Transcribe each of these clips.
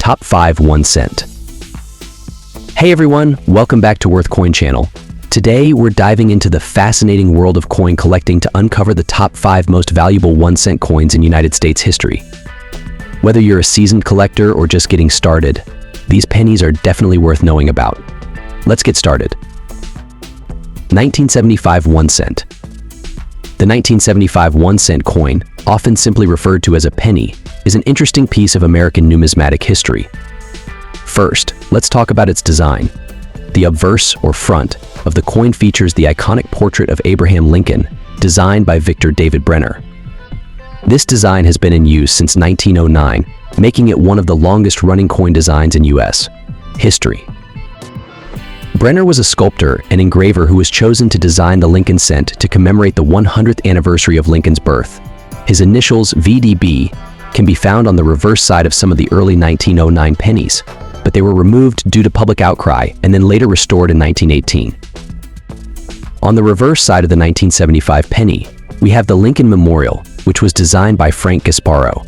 Top 5 1 cent. Hey everyone, welcome back to Worth Coin Channel. Today we're diving into the fascinating world of coin collecting to uncover the top 5 most valuable 1 cent coins in United States history. Whether you're a seasoned collector or just getting started, these pennies are definitely worth knowing about. Let's get started. 1975 1 cent. The 1975 1 cent coin, often simply referred to as a penny, is an interesting piece of American numismatic history. First, let's talk about its design. The obverse, or front, of the coin features the iconic portrait of Abraham Lincoln, designed by Victor David Brenner. This design has been in use since 1909, making it one of the longest-running coin designs in U.S. history. Brenner was a sculptor and engraver who was chosen to design the Lincoln cent to commemorate the 100th anniversary of Lincoln's birth. His initials, VDB, can be found on the reverse side of some of the early 1909 pennies, but they were removed due to public outcry and then later restored in 1918. On the reverse side of the 1975 penny, we have the Lincoln Memorial, which was designed by Frank Gasparro.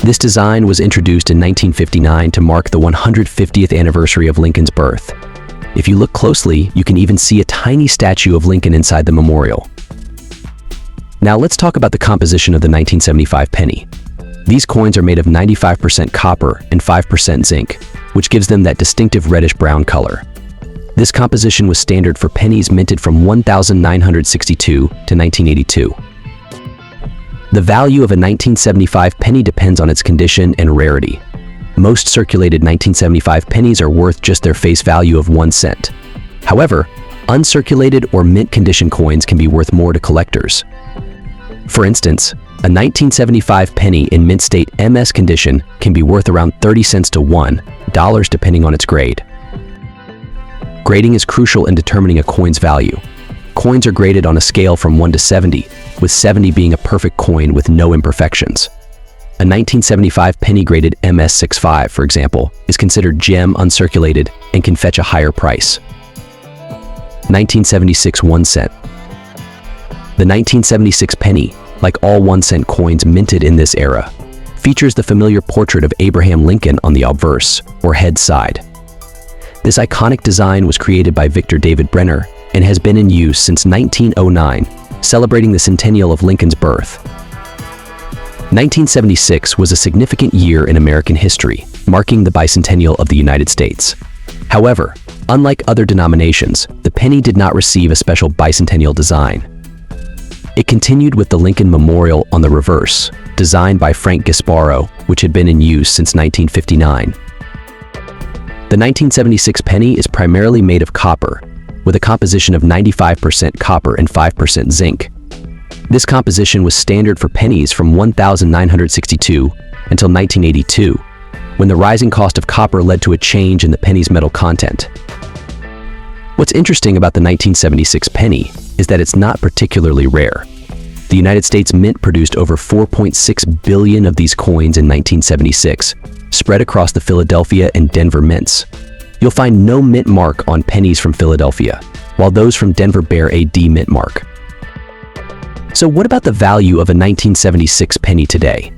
This design was introduced in 1959 to mark the 150th anniversary of Lincoln's birth. If you look closely, you can even see a tiny statue of Lincoln inside the memorial. Now let's talk about the composition of the 1975 penny. These coins are made of 95% copper and 5% zinc, which gives them that distinctive reddish-brown color. This composition was standard for pennies minted from 1962 to 1982. The value of a 1975 penny depends on its condition and rarity. Most circulated 1975 pennies are worth just their face value of 1 cent. However, uncirculated or mint condition coins can be worth more to collectors. For instance, a 1975 penny in mint state MS condition can be worth around 30 cents to $1 depending on its grade. Grading is crucial in determining a coin's value. Coins are graded on a scale from 1 to 70, with 70 being a perfect coin with no imperfections. A 1975 penny graded MS65, for example, is considered gem uncirculated and can fetch a higher price. 1976 1 cent. The 1976 penny, like all 1 cent coins minted in this era, features the familiar portrait of Abraham Lincoln on the obverse, or head side. This iconic design was created by Victor David Brenner and has been in use since 1909, celebrating the centennial of Lincoln's birth. 1976 was a significant year in American history, marking the bicentennial of the United States. However, unlike other denominations, the penny did not receive a special bicentennial design. It continued with the Lincoln Memorial on the reverse, designed by Frank Gasparro, which had been in use since 1959. The 1976 penny is primarily made of copper, with a composition of 95% copper and 5% zinc. This composition was standard for pennies from 1962 until 1982, when the rising cost of copper led to a change in the penny's metal content. What's interesting about the 1976 penny is that it's not particularly rare. The United States Mint produced over 4.6 billion of these coins in 1976, spread across the Philadelphia and Denver mints. You'll find no mint mark on pennies from Philadelphia, while those from Denver bear a D mint mark. So what about the value of a 1976 penny today?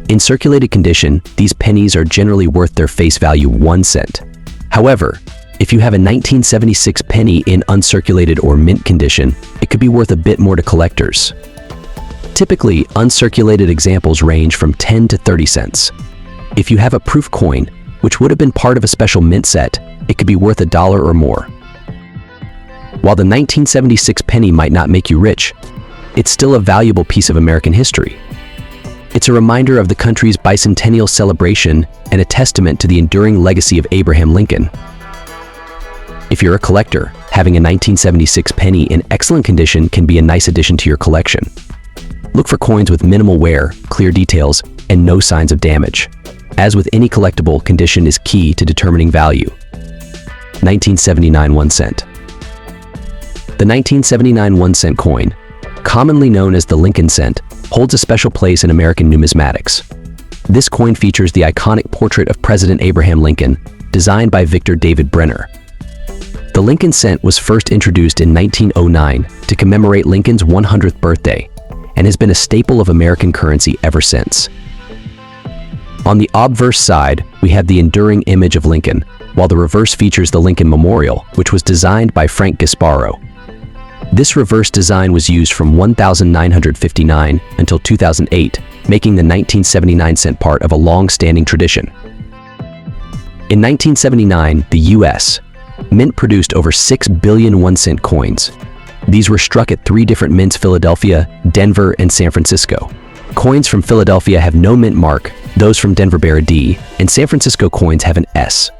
In circulated condition, these pennies are generally worth their face value 1 cent. However, if you have a 1976 penny in uncirculated or mint condition, it could be worth a bit more to collectors. Typically, uncirculated examples range from 10 to 30 cents. If you have a proof coin, which would have been part of a special mint set, it could be worth $1 or more. While the 1976 penny might not make you rich, it's still a valuable piece of American history. It's a reminder of the country's bicentennial celebration and a testament to the enduring legacy of Abraham Lincoln. If you're a collector, having a 1976 penny in excellent condition can be a nice addition to your collection. Look for coins with minimal wear, clear details, and no signs of damage. As with any collectible, condition is key to determining value. 1979 1 cent. The 1979 1 cent coin, commonly known as the Lincoln cent, holds a special place in American numismatics. This coin features the iconic portrait of President Abraham Lincoln, designed by Victor David Brenner. The Lincoln cent was first introduced in 1909 to commemorate Lincoln's 100th birthday and has been a staple of American currency ever since. On the obverse side, we have the enduring image of Lincoln, while the reverse features the Lincoln Memorial, which was designed by Frank Gasparro. This reverse design was used from 1959 until 2008, making the 1979 cent part of a long-standing tradition. In 1979, the U.S. Mint produced over 6 billion 1-cent coins. These were struck at 3 different mints: Philadelphia, Denver, and San Francisco. Coins from Philadelphia have no mint mark, those from Denver bear a D, and San Francisco coins have an S.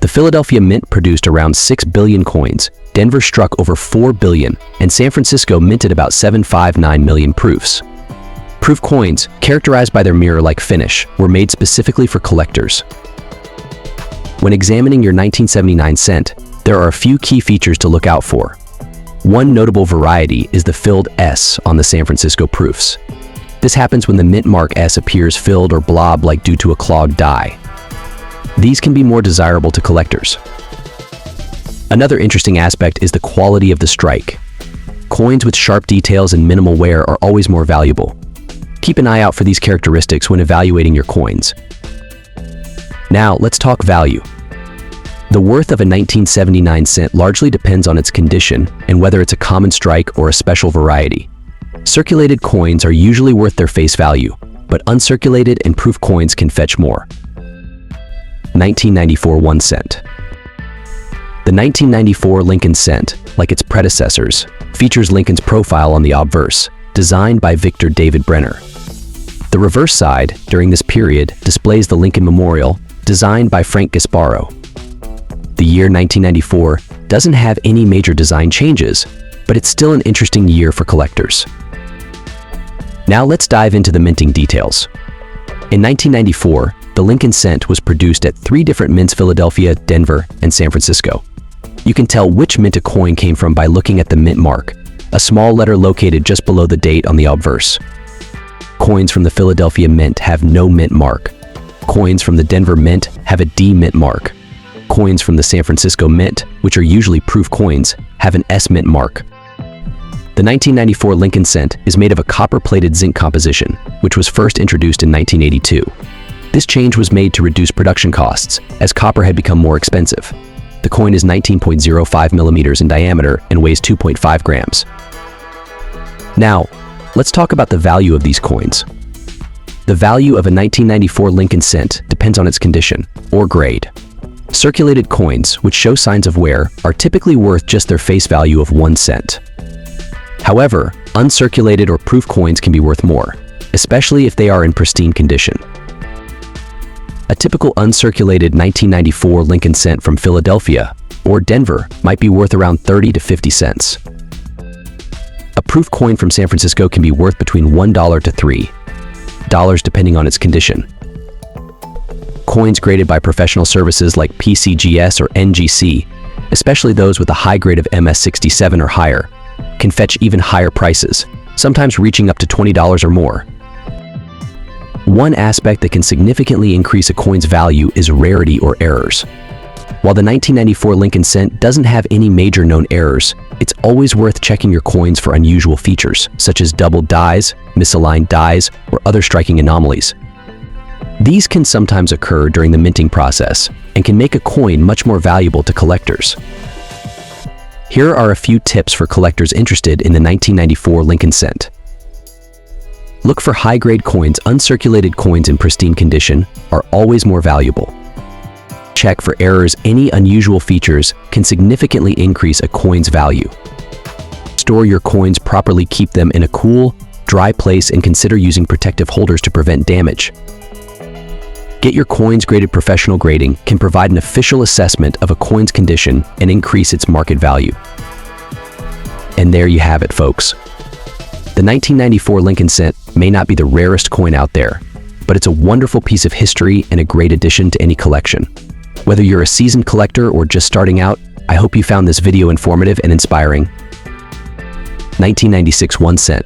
The Philadelphia Mint produced around 6 billion coins, Denver struck over 4 billion, and San Francisco minted about 759 million proofs. Proof coins, characterized by their mirror-like finish, were made specifically for collectors. When examining your 1979 cent, there are a few key features to look out for. One notable variety is the filled S on the San Francisco proofs. This happens when the mint mark S appears filled or blob-like due to a clogged die. These can be more desirable to collectors. Another interesting aspect is the quality of the strike. Coins with sharp details and minimal wear are always more valuable. Keep an eye out for these characteristics when evaluating your coins. Now, let's talk value. The worth of a 1979 cent largely depends on its condition and whether it's a common strike or a special variety. Circulated coins are usually worth their face value, but uncirculated and proof coins can fetch more. 1994 1 cent. The 1994 Lincoln cent, like its predecessors, features Lincoln's profile on the obverse, designed by Victor David Brenner. The reverse side, during this period, displays the Lincoln Memorial, designed by Frank Gasparro. The year 1994 doesn't have any major design changes, but it's still an interesting year for collectors. Now let's dive into the minting details. In 1994, the Lincoln cent was produced at 3 different mints: Philadelphia, Denver, and San Francisco. You can tell which mint a coin came from by looking at the mint mark, a small letter located just below the date on the obverse. Coins from the Philadelphia Mint have no mint mark. Coins from the Denver Mint have a D mint mark. Coins from the San Francisco Mint, which are usually proof coins, have an S mint mark. The 1994 Lincoln cent is made of a copper-plated zinc composition, which was first introduced in 1982. This change was made to reduce production costs, as copper had become more expensive. The coin is 19.05 millimeters in diameter and weighs 2.5 grams. Now, let's talk about the value of these coins. The value of a 1994 Lincoln cent depends on its condition, or grade. Circulated coins, which show signs of wear, are typically worth just their face value of 1 cent. However, uncirculated or proof coins can be worth more, especially if they are in pristine condition. A typical uncirculated 1994 Lincoln cent from Philadelphia or Denver might be worth around 30 to 50 cents. A proof coin from San Francisco can be worth between $1 to $3 depending on its condition. Coins graded by professional services like PCGS or NGC, especially those with a high grade of MS67 or higher, can fetch even higher prices, sometimes reaching up to $20 or more. One aspect that can significantly increase a coin's value is rarity or errors. While the 1994 Lincoln cent doesn't have any major known errors, it's always worth checking your coins for unusual features, such as doubled dies, misaligned dies, or other striking anomalies. These can sometimes occur during the minting process and can make a coin much more valuable to collectors. Here are a few tips for collectors interested in the 1994 Lincoln cent. Look for high-grade coins. Uncirculated coins in pristine condition are always more valuable. Check for errors. Any unusual features can significantly increase a coin's value. Store your coins properly. Keep them in a cool, dry place and consider using protective holders to prevent damage. Get your coins graded. Professional grading can provide an official assessment of a coin's condition and increase its market value. And there you have it, folks. The 1994 Lincoln cent may not be the rarest coin out there, but it's a wonderful piece of history and a great addition to any collection. Whether you're a seasoned collector or just starting out, I hope you found this video informative and inspiring. 1996 1 cent.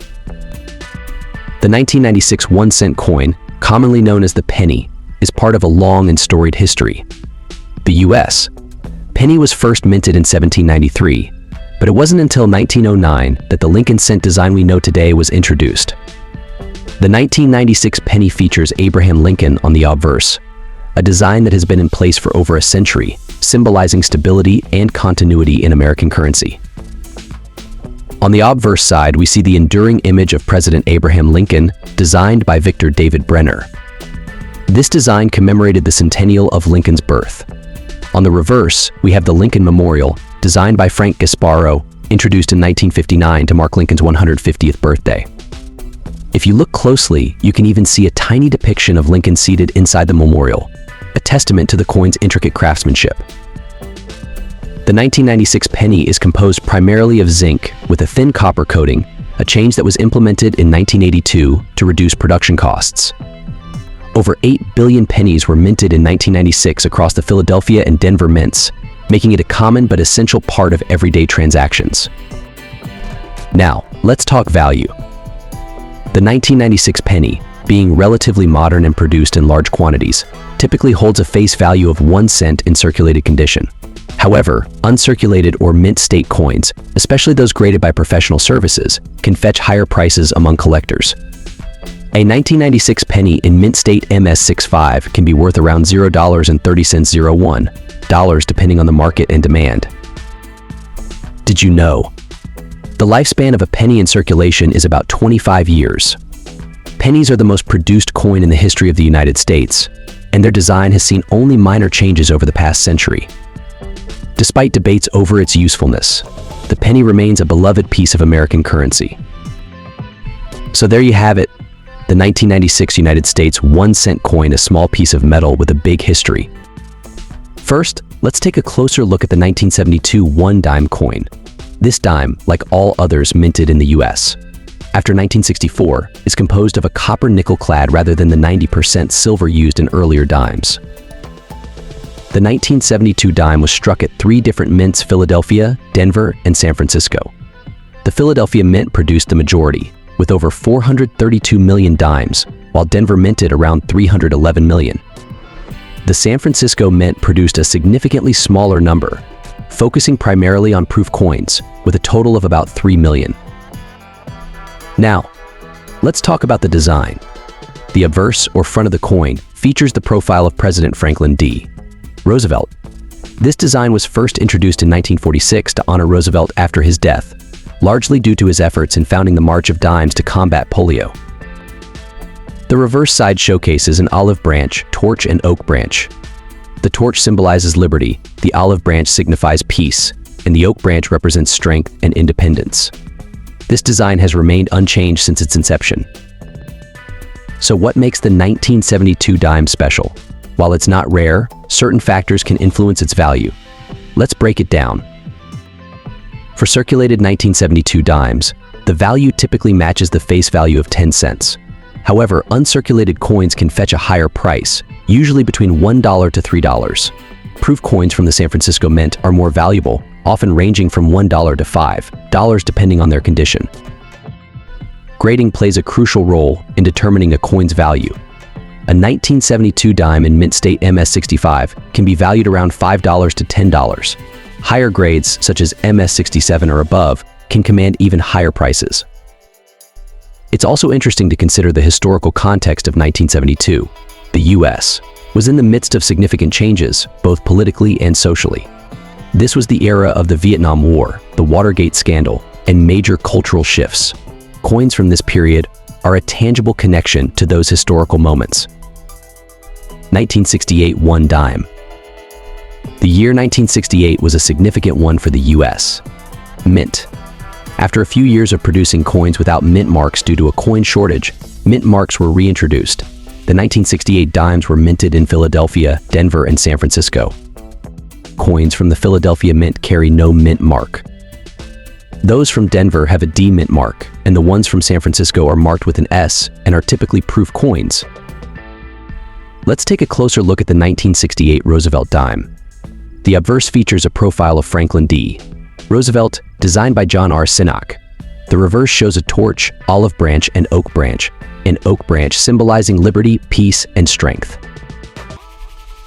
The 1996 1 cent coin, commonly known as the penny, is part of a long and storied history. The U.S. penny was first minted in 1793, but it wasn't until 1909 that the Lincoln cent design we know today was introduced. The 1996 penny features Abraham Lincoln on the obverse, a design that has been in place for over a century, symbolizing stability and continuity in American currency. On the obverse side, we see the enduring image of President Abraham Lincoln, designed by Victor David Brenner. This design commemorated the centennial of Lincoln's birth. On the reverse, we have the Lincoln Memorial, designed by Frank Gasparo, introduced in 1959 to mark Lincoln's 150th birthday. If you look closely, you can even see a tiny depiction of Lincoln seated inside the memorial, a testament to the coin's intricate craftsmanship. The 1996 penny is composed primarily of zinc with a thin copper coating, a change that was implemented in 1982 to reduce production costs. Over 8 billion pennies were minted in 1996 across the Philadelphia and Denver mints, making it a common but essential part of everyday transactions. Now, let's talk value. The 1996 penny, being relatively modern and produced in large quantities, typically holds a face value of 1 cent in circulated condition. However, uncirculated or mint state coins, especially those graded by professional services, can fetch higher prices among collectors. A 1996 penny in mint state MS65 can be worth around $0.3001 depending on the market and demand. Did you know? The lifespan of a penny in circulation is about 25 years. Pennies are the most produced coin in the history of the United States, and their design has seen only minor changes over the past century. Despite debates over its usefulness, the penny remains a beloved piece of American currency. So there you have it, the 1996 United States 1-cent coin, a small piece of metal with a big history. First, let's take a closer look at the 1972 1-dime coin. This dime, like all others minted in the US, after 1964, is composed of a copper nickel clad rather than the 90% silver used in earlier dimes. The 1972 dime was struck at 3 different mints: Philadelphia, Denver, and San Francisco. The Philadelphia mint produced the majority, with over 432 million dimes, while Denver minted around 311 million. The San Francisco mint produced a significantly smaller number, focusing primarily on proof coins, with a total of about 3 million. Now, let's talk about the design. The obverse, or front of the coin, features the profile of President Franklin D. Roosevelt. This design was first introduced in 1946 to honor Roosevelt after his death, largely due to his efforts in founding the March of Dimes to combat polio. The reverse side showcases an olive branch, torch, and oak branch. The torch symbolizes liberty, the olive branch signifies peace, and the oak branch represents strength and independence. This design has remained unchanged since its inception. So what makes the 1972 dime special? While it's not rare, certain factors can influence its value. Let's break it down. For circulated 1972 dimes, the value typically matches the face value of 10 cents. However, uncirculated coins can fetch a higher price, usually between $1 to $3. Proof coins from the San Francisco Mint are more valuable, often ranging from $1 to $5 depending on their condition. Grading plays a crucial role in determining a coin's value. A 1972 dime in mint state MS65 can be valued around $5 to $10. Higher grades, such as MS67 or above, can command even higher prices. It's also interesting to consider the historical context of 1972. The US was in the midst of significant changes, both politically and socially. This was the era of the Vietnam War, the Watergate scandal, and major cultural shifts. Coins from this period are a tangible connection to those historical moments. 1968 1 dime. The year 1968 was a significant one for the US. Mint. After a few years of producing coins without mint marks due to a coin shortage, mint marks were reintroduced. The 1968 dimes were minted in Philadelphia, Denver, and San Francisco. Coins from the Philadelphia Mint carry no mint mark. Those from Denver have a D mint mark, and the ones from San Francisco are marked with an S and are typically proof coins. Let's take a closer look at the 1968 Roosevelt dime. The obverse features a profile of Franklin D. Roosevelt, designed by John R. Sinnock. The reverse shows a torch, olive branch, and oak branch, an oak branch symbolizing liberty, peace, and strength.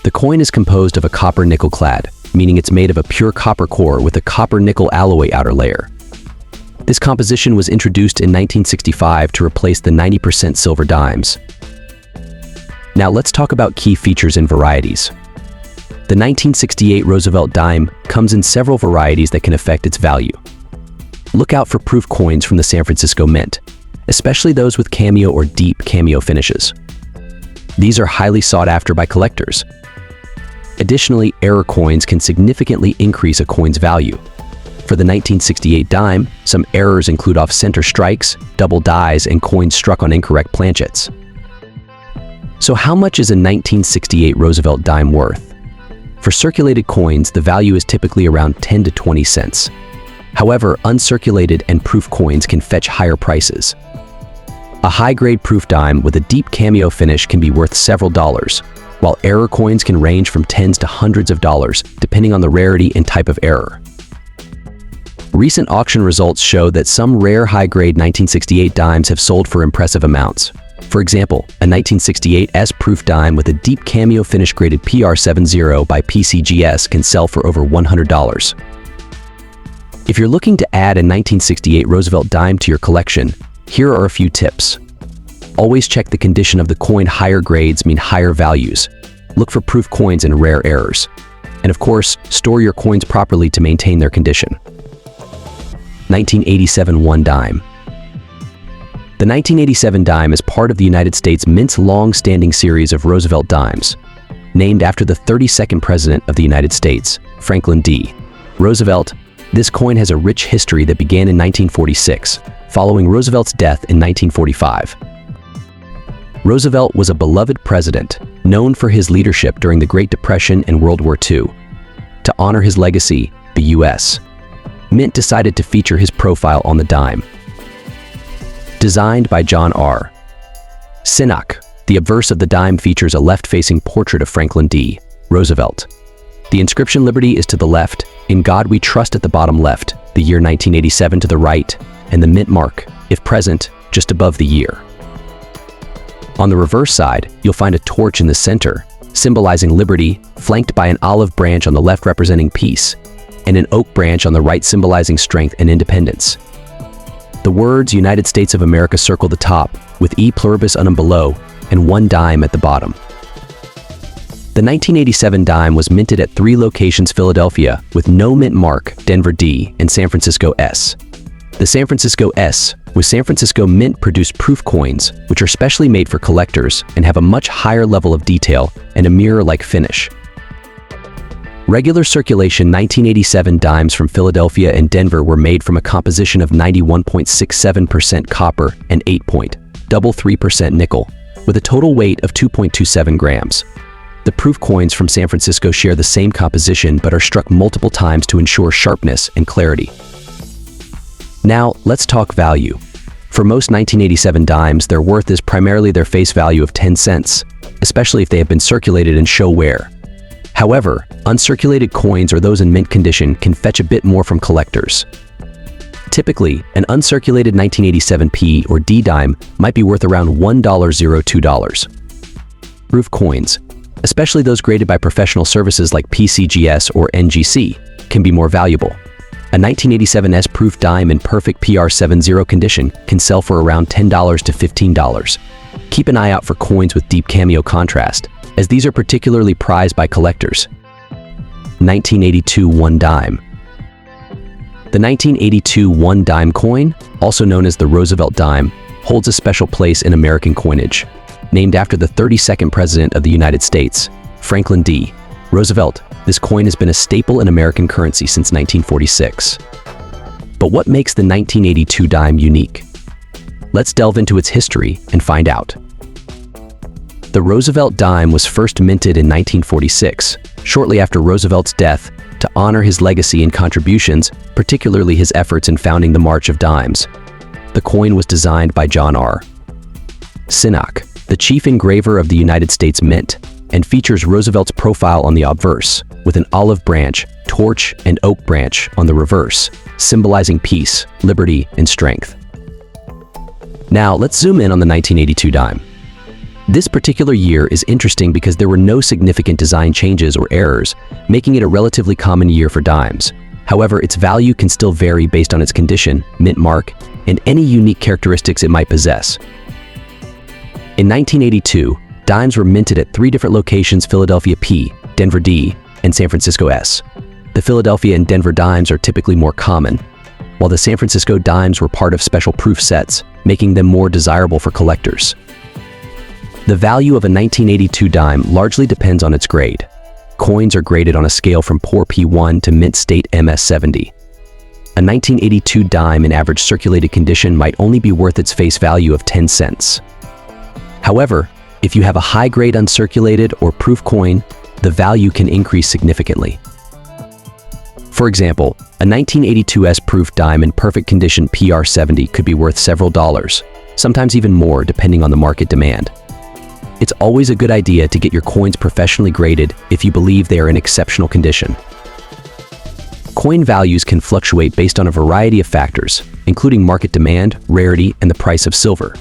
The coin is composed of a copper nickel clad, meaning it's made of a pure copper core with a copper nickel alloy outer layer. This composition was introduced in 1965 to replace the 90% silver dimes. Now let's talk about key features and varieties. The 1968 Roosevelt dime comes in several varieties that can affect its value. Look out for proof coins from the San Francisco Mint, especially those with cameo or deep cameo finishes. These are highly sought after by collectors. Additionally, error coins can significantly increase a coin's value. For the 1968 dime, some errors include off-center strikes, double dies, and coins struck on incorrect planchets. So how much is a 1968 Roosevelt dime worth? For circulated coins, the value is typically around 10 to 20 cents. However, uncirculated and proof coins can fetch higher prices. A high-grade proof dime with a deep cameo finish can be worth several dollars, while error coins can range from tens to hundreds of dollars, depending on the rarity and type of error. Recent auction results show that some rare high-grade 1968 dimes have sold for impressive amounts. For example, a 1968 S-proof dime with a deep cameo finish graded PR70 by PCGS can sell for over $100. If you're looking to add a 1968 Roosevelt dime to your collection, here are a few tips. Always check the condition of the coin. Higher grades mean higher values. Look for proof coins and rare errors. And of course, store your coins properly to maintain their condition. 1987 one dime. The 1987 dime is part of the United States Mint's long-standing series of Roosevelt dimes. Named after the 32nd President of the United States, Franklin D. Roosevelt, this coin has a rich history that began in 1946, following Roosevelt's death in 1945. Roosevelt was a beloved president, known for his leadership during the Great Depression and World War II. To honor his legacy, the U.S. Mint decided to feature his profile on the dime. Designed by John R. Sinnock, the obverse of the dime features a left-facing portrait of Franklin D. Roosevelt. The inscription "Liberty" is to the left, "In God We Trust" at the bottom left, the year 1987 to the right, and the mint mark, if present, just above the year. On the reverse side, you'll find a torch in the center, symbolizing liberty, flanked by an olive branch on the left representing peace, and an oak branch on the right symbolizing strength and independence. The words "United States of America" circle the top, with "E pluribus unum" below, and one dime at the bottom. The 1987 dime was minted at 3 locations: Philadelphia, with no mint mark, Denver D, and San Francisco S. The San Francisco S, with San Francisco Mint, produced proof coins, which are specially made for collectors and have a much higher level of detail and a mirror-like finish. Regular circulation 1987 dimes from Philadelphia and Denver were made from a composition of 91.67% copper and 8.33% nickel, with a total weight of 2.27 grams. The proof coins from San Francisco share the same composition but are struck multiple times to ensure sharpness and clarity. Now, let's talk value. For most 1987 dimes, their worth is primarily their face value of 10 cents, especially if they have been circulated and show wear. However, uncirculated coins or those in mint condition can fetch a bit more from collectors. Typically, an uncirculated 1987 P or D dime might be worth around $1.02. Proof coins, especially those graded by professional services like PCGS or NGC, can be more valuable. A 1987 S-proof dime in perfect PR70 condition can sell for around $10 to $15. Keep an eye out for coins with deep cameo contrast, as these are particularly prized by collectors. 1982 one dime. The 1982 one dime coin, also known as the Roosevelt dime, holds a special place in American coinage. Named after the 32nd President of the United States, Franklin D. Roosevelt, this coin has been a staple in American currency since 1946. But what makes the 1982 dime unique? Let's delve into its history and find out. The Roosevelt dime was first minted in 1946, shortly after Roosevelt's death, to honor his legacy and contributions, particularly his efforts in founding the March of Dimes. The coin was designed by John R. Sinnock, the chief engraver of the United States Mint, and features Roosevelt's profile on the obverse, with an olive branch, torch, and oak branch on the reverse, symbolizing peace, liberty, and strength. Now, let's zoom in on the 1982 dime. This particular year is interesting because there were no significant design changes or errors, making it a relatively common year for dimes. However, its value can still vary based on its condition, mint mark, and any unique characteristics it might possess. In 1982, dimes were minted at 3 different locations: Philadelphia P, Denver D, and San Francisco S. The Philadelphia and Denver dimes are typically more common, while the San Francisco dimes were part of special proof sets, making them more desirable for collectors. The value of a 1982 dime largely depends on its grade. Coins are graded on a scale from poor P1 to mint state MS70. A 1982 dime in average circulated condition might only be worth its face value of 10 cents. However, if you have a high-grade uncirculated or proof coin, the value can increase significantly. For example, a 1982 proof dime in perfect condition PR70 could be worth several dollars, sometimes even more depending on the market demand. It's always a good idea to get your coins professionally graded if you believe they are in exceptional condition. Coin values can fluctuate based on a variety of factors, including market demand, rarity, and the price of silver.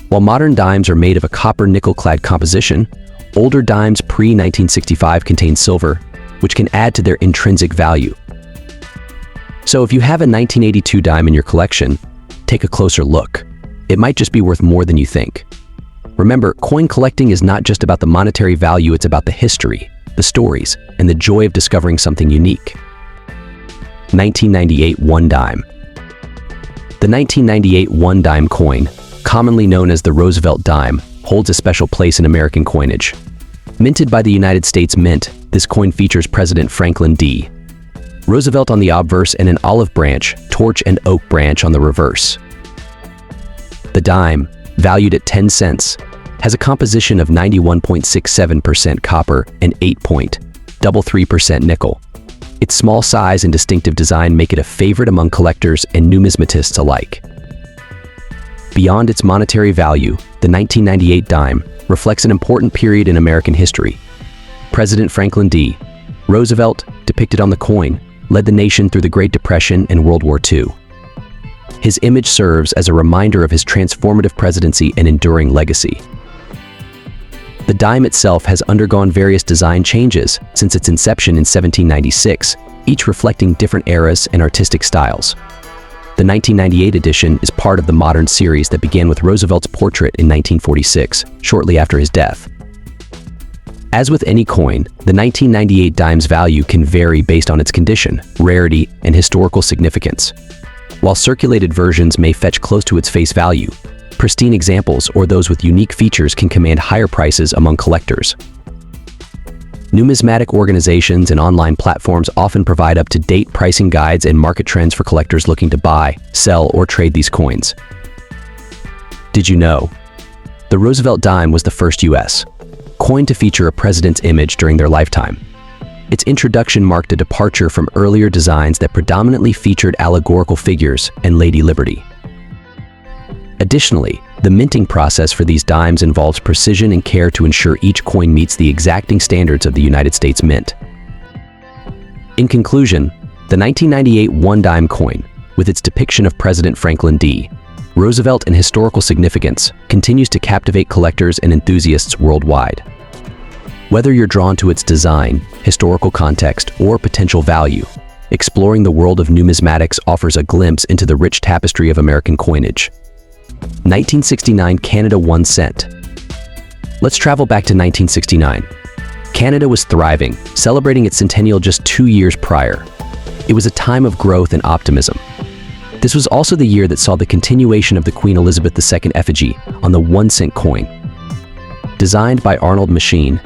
While modern dimes are made of a copper-nickel-clad composition, older dimes pre-1965 contain silver, which can add to their intrinsic value. So if you have a 1982 dime in your collection, take a closer look. It might just be worth more than you think. Remember, coin collecting is not just about the monetary value, it's about the history, the stories, and the joy of discovering something unique. 1998 one dime. The 1998 one dime coin, commonly known as the Roosevelt dime, holds a special place in American coinage. Minted by the United States Mint, this coin features President Franklin D. Roosevelt on the obverse and an olive branch, torch and oak branch on the reverse. The dime, valued at 10 cents, has a composition of 91.67% copper and 8.33% nickel. Its small size and distinctive design make it a favorite among collectors and numismatists alike. Beyond its monetary value, the 1998 dime reflects an important period in American history. President Franklin D. Roosevelt, depicted on the coin, led the nation through the Great Depression and World War II. His image serves as a reminder of his transformative presidency and enduring legacy. The dime itself has undergone various design changes since its inception in 1796, each reflecting different eras and artistic styles. The 1998 edition is part of the modern series that began with Roosevelt's portrait in 1946, shortly after his death. As with any coin, the 1998 dime's value can vary based on its condition, rarity, and historical significance. While circulated versions may fetch close to its face value, pristine examples or those with unique features can command higher prices among collectors. Numismatic organizations and online platforms often provide up-to-date pricing guides and market trends for collectors looking to buy, sell, or trade these coins. Did you know? The Roosevelt dime was the first U.S. coin to feature a president's image during their lifetime. Its introduction marked a departure from earlier designs that predominantly featured allegorical figures and Lady Liberty. Additionally, the minting process for these dimes involves precision and care to ensure each coin meets the exacting standards of the United States Mint. In conclusion, the 1998 one dime coin, with its depiction of President Franklin D. Roosevelt and historical significance, continues to captivate collectors and enthusiasts worldwide. Whether you're drawn to its design, historical context, or potential value, exploring the world of numismatics offers a glimpse into the rich tapestry of American coinage. 1969 Canada 1 cent. Let's travel back to 1969. Canada was thriving, celebrating its centennial just 2 years prior. It was a time of growth and optimism. This was also the year that saw the continuation of the Queen Elizabeth II effigy on the 1 cent coin. Designed by Arnold Machine,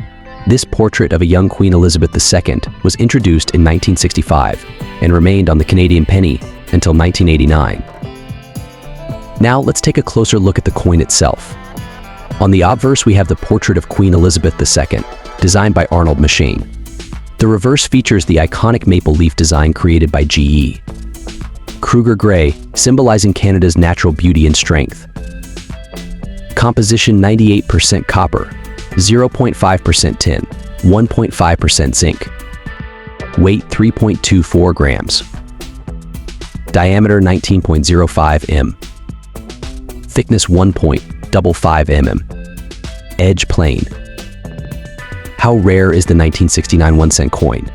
this portrait of a young Queen Elizabeth II was introduced in 1965 and remained on the Canadian penny until 1989. Now let's take a closer look at the coin itself. On the obverse we have the portrait of Queen Elizabeth II, designed by Arnold Machine. The reverse features the iconic maple leaf design created by GE. Kruger Gray, symbolizing Canada's natural beauty and strength. Composition 98% copper, 0.5% tin, 1.5% zinc. Weight 3.24 grams. Diameter 19.05 m. Thickness 1.55 mm. Edge plain. How rare is the 1969 1 cent coin?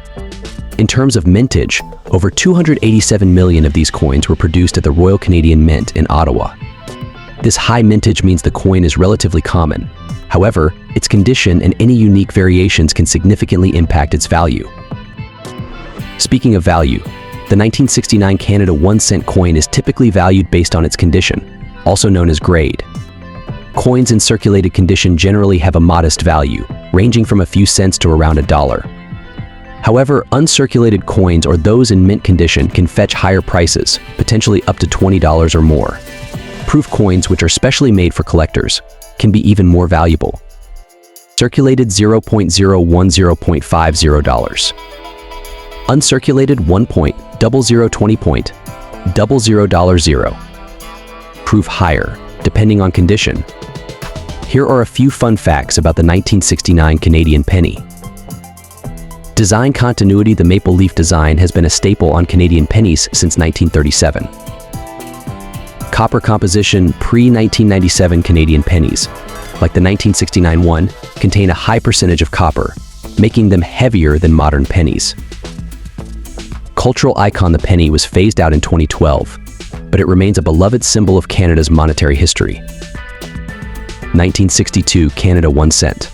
In terms of mintage, over 287 million of these coins were produced at the Royal Canadian Mint in Ottawa. This high mintage means the coin is relatively common. However, its condition and any unique variations can significantly impact its value. Speaking of value, the 1969 Canada 1 cent coin is typically valued based on its condition, also known as grade. Coins in circulated condition generally have a modest value, ranging from a few cents to around $1. However, uncirculated coins or those in mint condition can fetch higher prices, potentially up to $20 or more. Proof coins, which are specially made for collectors, can be even more valuable. Circulated $0.010.50. Uncirculated $1.0020.00. Proof higher, depending on condition. Here are a few fun facts about the 1969 Canadian penny. Design continuity. The maple leaf design has been a staple on Canadian pennies since 1937. Copper composition. Pre-1997 Canadian pennies, like the 1969 one, contain a high percentage of copper, making them heavier than modern pennies. Cultural icon. The penny was phased out in 2012, but it remains a beloved symbol of Canada's monetary history. 1962 Canada 1 cent.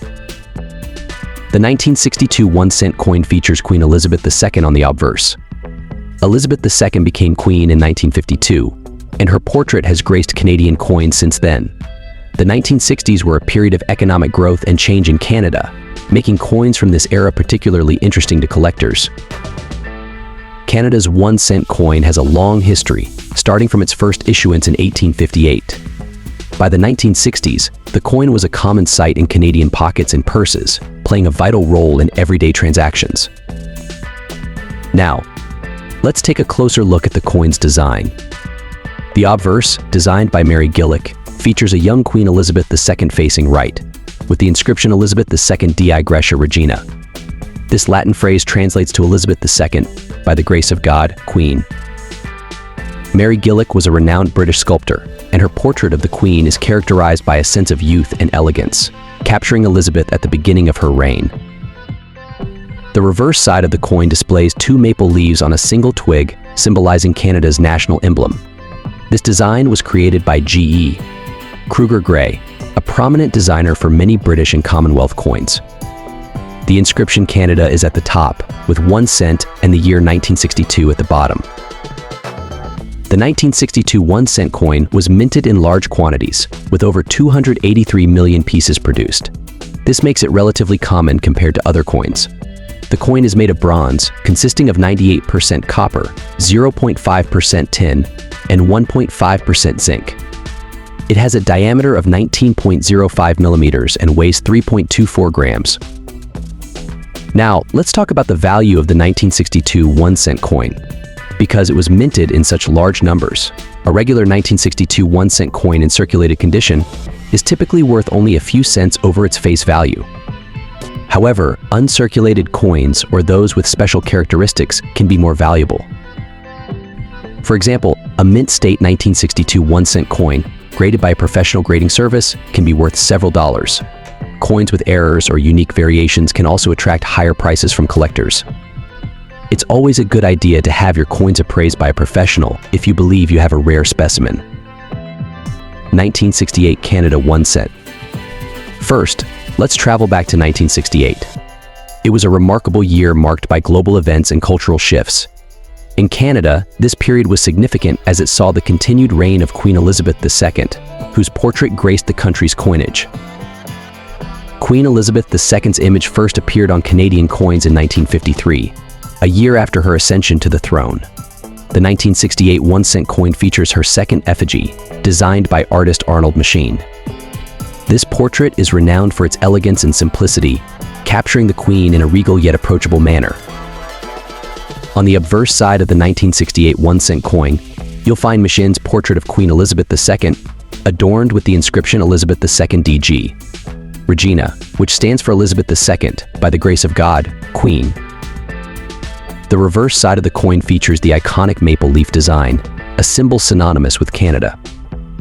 The 1962 1 cent coin features Queen Elizabeth II on the obverse. Elizabeth II became queen in 1952, and her portrait has graced Canadian coins since then. The 1960s were a period of economic growth and change in Canada, making coins from this era particularly interesting to collectors. Canada's 1 cent coin has a long history, starting from its first issuance in 1858. By the 1960s, the coin was a common sight in Canadian pockets and purses, playing a vital role in everyday transactions. Now, let's take a closer look at the coin's design. The obverse, designed by Mary Gillick, features a young Queen Elizabeth II facing right, with the inscription Elizabeth II Dei Gratia Regina. This Latin phrase translates to Elizabeth II, by the grace of God, Queen. Mary Gillick was a renowned British sculptor, and her portrait of the Queen is characterized by a sense of youth and elegance, capturing Elizabeth at the beginning of her reign. The reverse side of the coin displays two maple leaves on a single twig, symbolizing Canada's national emblem. This design was created by G.E. Kruger Gray, a prominent designer for many British and Commonwealth coins. The inscription Canada is at the top, with 1 cent and the year 1962 at the bottom. The 1962 1 cent coin was minted in large quantities, with over 283 million pieces produced. This makes it relatively common compared to other coins. The coin is made of bronze, consisting of 98% copper, 0.5% tin, and 1.5% zinc. It has a diameter of 19.05 millimeters and weighs 3.24 grams. Now, let's talk about the value of the 1962 1 cent coin. Because it was minted in such large numbers, a regular 1962 1 cent coin in circulated condition is typically worth only a few cents over its face value. However, uncirculated coins or those with special characteristics can be more valuable. For example, a mint state 1962 1 cent coin, graded by a professional grading service, can be worth several dollars. Coins with errors or unique variations can also attract higher prices from collectors. It's always a good idea to have your coins appraised by a professional if you believe you have a rare specimen. 1968 Canada 1 cent. First, let's travel back to 1968. It was a remarkable year marked by global events and cultural shifts. In Canada, this period was significant as it saw the continued reign of Queen Elizabeth II, whose portrait graced the country's coinage. Queen Elizabeth II's image first appeared on Canadian coins in 1953. A year after her ascension to the throne. The 1968 1 cent coin features her second effigy, designed by artist Arnold Machine. This portrait is renowned for its elegance and simplicity, capturing the Queen in a regal yet approachable manner. On the obverse side of the 1968 1 cent coin, you'll find Machine's portrait of Queen Elizabeth II, adorned with the inscription Elizabeth II DG Regina, which stands for Elizabeth II, by the grace of God, Queen. The reverse side of the coin features the iconic maple leaf design, a symbol synonymous with Canada.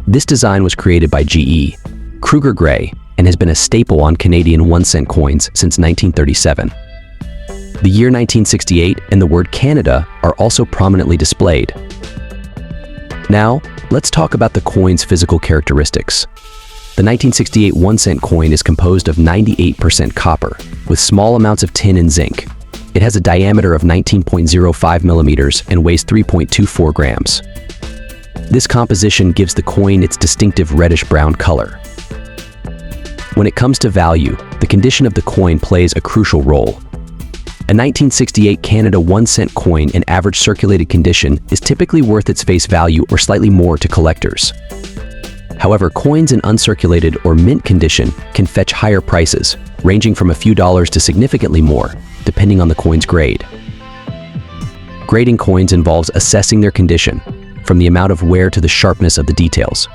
This design was created by G.E. Kruger Gray and has been a staple on Canadian 1 cent coins since 1937. The year 1968 and the word Canada are also prominently displayed. Now, let's talk about the coin's physical characteristics. The 1968 1-cent coin is composed of 98% copper, with small amounts of tin and zinc. It has a diameter of 19.05 millimeters and weighs 3.24 grams. This composition gives the coin its distinctive reddish-brown color. When it comes to value, the condition of the coin plays a crucial role. A 1968 Canada 1-cent coin in average circulated condition is typically worth its face value or slightly more to collectors. However, coins in uncirculated or mint condition can fetch higher prices, ranging from a few dollars to significantly more, depending on the coin's grade. Grading coins involves assessing their condition, from the amount of wear to the sharpness of the details.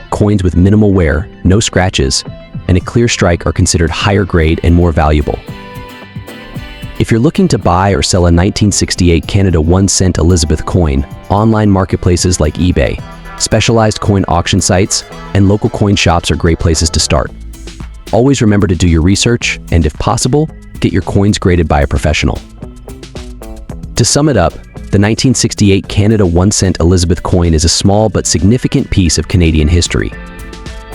Coins with minimal wear, no scratches, and a clear strike are considered higher grade and more valuable. If you're looking to buy or sell a 1968 Canada 1-cent Elizabeth coin, online marketplaces like eBay, specialized coin auction sites, and local coin shops are great places to start. Always remember to do your research and, if possible, get your coins graded by a professional. To sum it up, the 1968 Canada 1-cent Elizabeth coin is a small but significant piece of Canadian history.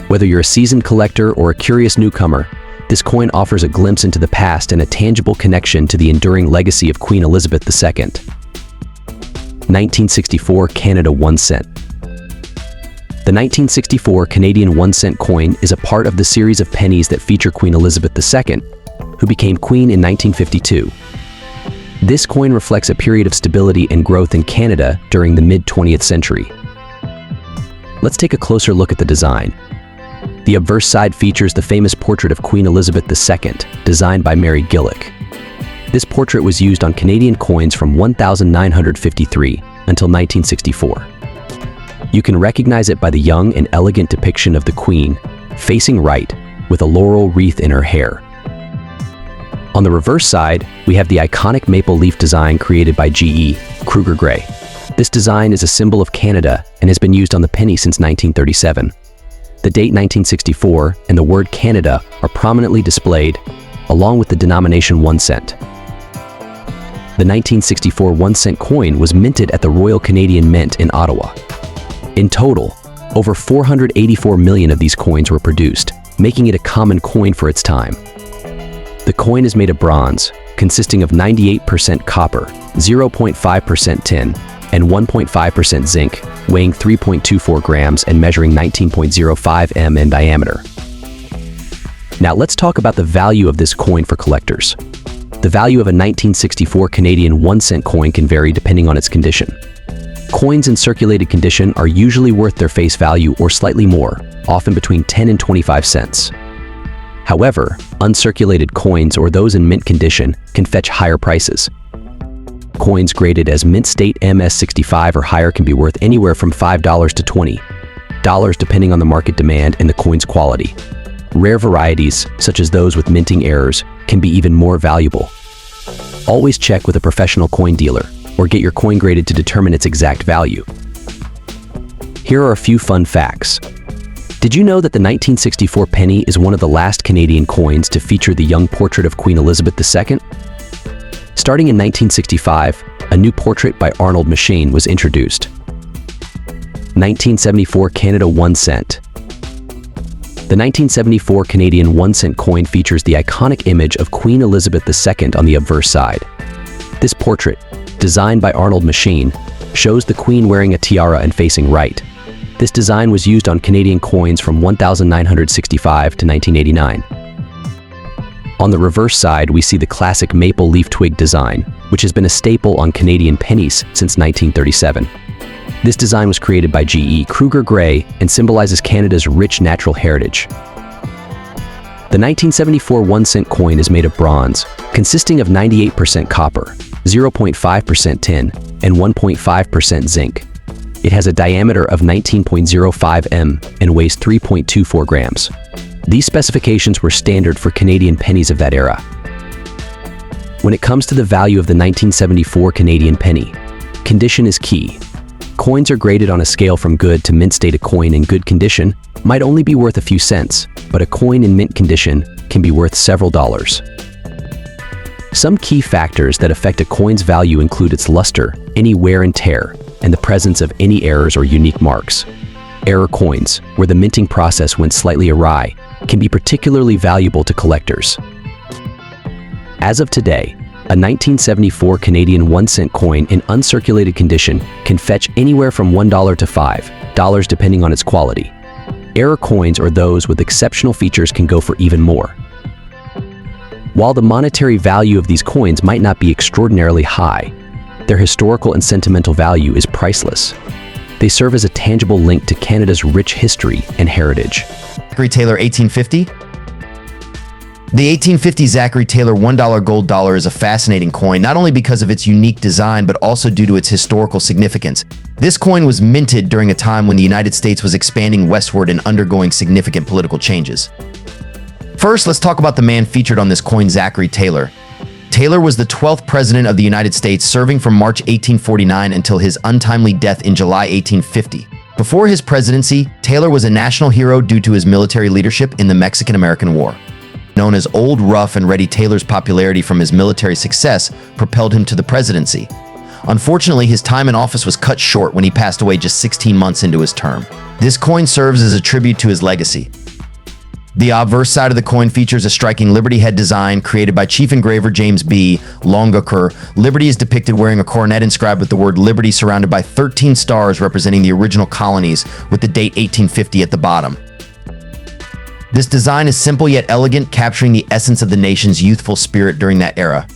Whether you're a seasoned collector or a curious newcomer, this coin offers a glimpse into the past and a tangible connection to the enduring legacy of Queen Elizabeth II. 1964 Canada 1-cent. The 1964 Canadian 1-cent coin is a part of the series of pennies that feature Queen Elizabeth II, who became queen in 1952. This coin reflects a period of stability and growth in Canada during the mid-20th century. Let's take a closer look at the design. The obverse side features the famous portrait of Queen Elizabeth II, designed by Mary Gillick. This portrait was used on Canadian coins from 1953 until 1964. You can recognize it by the young and elegant depiction of the Queen, facing right, with a laurel wreath in her hair. On the reverse side, we have the iconic maple leaf design created by G.E. Kruger Gray. This design is a symbol of Canada and has been used on the penny since 1937. The date 1964 and the word Canada are prominently displayed, along with the denomination 1 cent. The 1964 1-cent coin was minted at the Royal Canadian Mint in Ottawa. In total, over 484 million of these coins were produced, making it a common coin for its time. The coin is made of bronze, consisting of 98% copper, 0.5% tin, and 1.5% zinc, weighing 3.24 grams and measuring 19.05 m in diameter. Now let's talk about the value of this coin for collectors. The value of a 1964 Canadian 1-cent coin can vary depending on its condition. Coins in circulated condition are usually worth their face value or slightly more, often between 10 and 25 cents. However, uncirculated coins or those in mint condition can fetch higher prices. Coins graded as mint state MS65 or higher can be worth anywhere from $5 to $20, depending on the market demand and the coin's quality. Rare varieties, such as those with minting errors, can be even more valuable. Always check with a professional coin dealer or get your coin graded to determine its exact value. Here are a few fun facts. Did you know that the 1964 penny is one of the last Canadian coins to feature the young portrait of Queen Elizabeth II? Starting in 1965, a new portrait by Arnold Machine was introduced. 1974 Canada 1 cent. The 1974 Canadian 1-cent coin features the iconic image of Queen Elizabeth II on the obverse side. This portrait, designed by Arnold Machine, shows the Queen wearing a tiara and facing right. This design was used on Canadian coins from 1965 to 1989. On the reverse side, we see the classic maple leaf twig design, which has been a staple on Canadian pennies since 1937. This design was created by G.E. Kruger Gray and symbolizes Canada's rich natural heritage. The 1974 1-cent coin is made of bronze, consisting of 98% copper, 0.5% tin, and 1.5% zinc. It has a diameter of 19.05 m and weighs 3.24 grams. These specifications were standard for Canadian pennies of that era. When it comes to the value of the 1974 Canadian penny, condition is key. Coins are graded on a scale from good to mint state. A coin in good condition might only be worth a few cents, but a coin in mint condition can be worth several dollars. Some key factors that affect a coin's value include its luster, any wear and tear, and the presence of any errors or unique marks. Error coins, where the minting process went slightly awry, can be particularly valuable to collectors. As of today, a 1974 Canadian 1-cent coin in uncirculated condition can fetch anywhere from $1 to $5 depending on its quality. Error coins or those with exceptional features can go for even more. While the monetary value of these coins might not be extraordinarily high, their historical and sentimental value is priceless. They serve as a tangible link to Canada's rich history and heritage. Zachary Taylor 1850. The 1850 Zachary Taylor $1 gold dollar is a fascinating coin, not only because of its unique design, but also due to its historical significance. This coin was minted during a time when the United States was expanding westward and undergoing significant political changes. First, let's talk about the man featured on this coin, Zachary Taylor. Taylor was the 12th president of the United States, serving from March 1849 until his untimely death in July 1850. Before his presidency, Taylor was a national hero due to his military leadership in the Mexican-American War. Known as Old Rough and Ready, Taylor's popularity from his military success propelled him to the presidency. Unfortunately, his time in office was cut short when he passed away just 16 months into his term. This coin serves as a tribute to his legacy. The obverse side of the coin features a striking Liberty head design created by Chief Engraver James B. Longaker. Liberty is depicted wearing a coronet inscribed with the word Liberty, surrounded by 13 stars representing the original colonies, with the date 1850 at the bottom. This design is simple yet elegant, capturing the essence of the nation's youthful spirit during that era.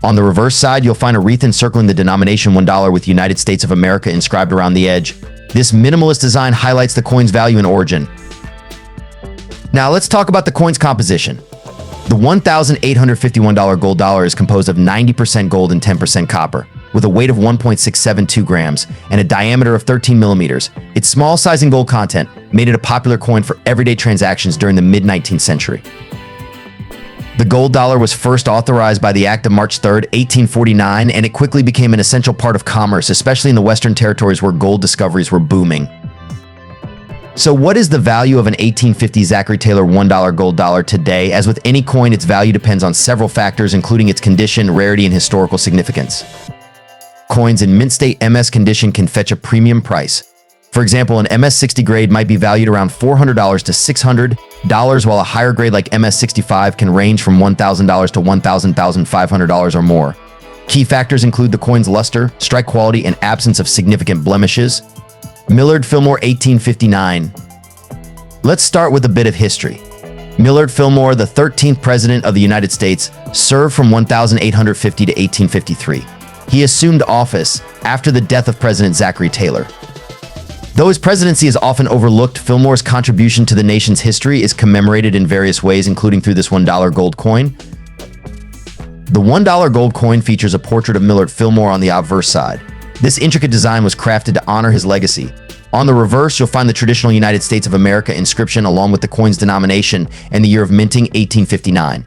On the reverse side, you'll find a wreath encircling the denomination $1 with United States of America inscribed around the edge. This minimalist design highlights the coin's value and origin. Now let's talk about the coin's composition. The $1,851 gold dollar is composed of 90% gold and 10% copper, with a weight of 1.672 grams and a diameter of 13 millimeters. Its small size and gold content made it a popular coin for everyday transactions during the mid-19th century. The gold dollar was first authorized by the Act of March 3, 1849, and it quickly became an essential part of commerce, especially in the Western territories where gold discoveries were booming. So what is the value of an 1850 Zachary Taylor $1 gold dollar today? As with any coin, its value depends on several factors, including its condition, rarity, and historical significance. Coins in mint state MS condition can fetch a premium price. For example, an MS 60 grade might be valued around $400 to $600, while a higher grade like MS 65 can range from $1,000 to $1,500 or more. Key factors include the coin's luster, strike quality, and absence of significant blemishes. Millard Fillmore 1859. Let's start with a bit of history. Millard Fillmore, the 13th president of the United States, served from 1850 to 1853. He assumed office after the death of President Zachary Taylor. Though his presidency is often overlooked, Fillmore's contribution to the nation's history is commemorated in various ways, including through this $1 gold coin. The $1 gold coin features a portrait of Millard Fillmore on the obverse side. This intricate design was crafted to honor his legacy. On the reverse, you'll find the traditional United States of America inscription along with the coin's denomination and the year of minting, 1859.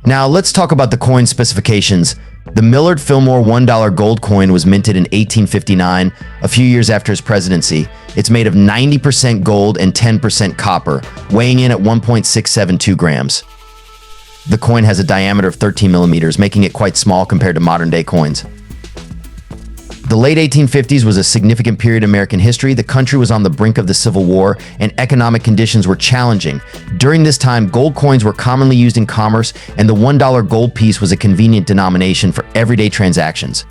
Now let's talk about the coin's specifications. The Millard Fillmore $1 gold coin was minted in 1859, a few years after his presidency. It's made of 90% gold and 10% copper, weighing in at 1.672 grams. The coin has a diameter of 13 millimeters, making it quite small compared to modern-day coins. The late 1850s was a significant period in American history. The country was on the brink of the Civil War, and economic conditions were challenging. During this time, gold coins were commonly used in commerce, and the $1 gold piece was a convenient denomination for everyday transactions.